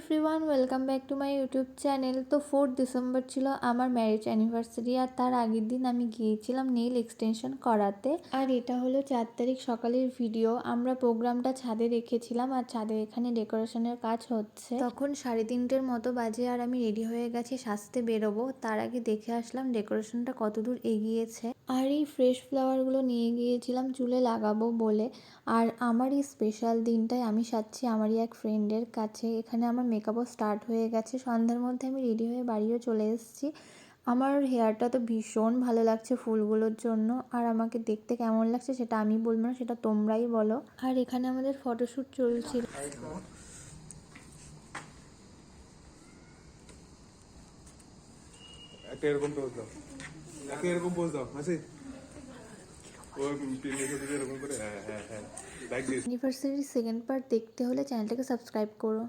Everyone, welcome back to my YouTube channel. তো 4 December ছিল আমার ম্যারেজ অ্যানিভার্সারি, আর তার আগের দিন আমি গিয়েছিলাম নেইল এক্সটেনশন করাতে। আর এটা হলো 4 তারিখ সকালের ভিডিও। আমরা প্রোগ্রামটা ছাদে রেখেছিলাম, আর ছাদে এখানে ডেকোরেশনের কাজ হচ্ছে। তখন 3:30-র মতো বাজে, আর আমি রেডি হয়ে গেছি, সাজতে বেরোবো। তার আগে দেখে আসলাম ডেকোরেশনটা কতদূর এগিয়েছে। আর এই ফ্রেশ ফ্লাওয়ারগুলো নিয়ে গিয়েছিলাম চুলে লাগাবো বলে। আর আমার এই স্পেশাল দিনটায় আমি সাজছি আমারই এক ফ্রেন্ডের কাছে। এখানে আমার মেকআপও স্টার্ট হয়ে গেছে। সন্ধ্যার মধ্যে আমি রেডি হয়ে বাড়িও চলে এসেছি। আমার হেয়ারটা তো ভীষণ ভালো লাগছে ফুলগুলোর জন্য। আর আমাকে দেখতে কেমন লাগছে সেটা আমি বলবো না, সেটা তোমরাই বলো। আর এখানে আমাদের ফটোশ্যুট চলছিল। একটা এরকম পোজ দাও, একটা এরকম পোজ দাও, হাসি ওই পিনের সাথে এরকম করে, হ্যাঁ হ্যাঁ হ্যাঁ, লাইক দিস। অ্যানিভার্সারির সেকেন্ড পার্ট দেখতে হলে চ্যানেলটাকে সাবস্ক্রাইব করো।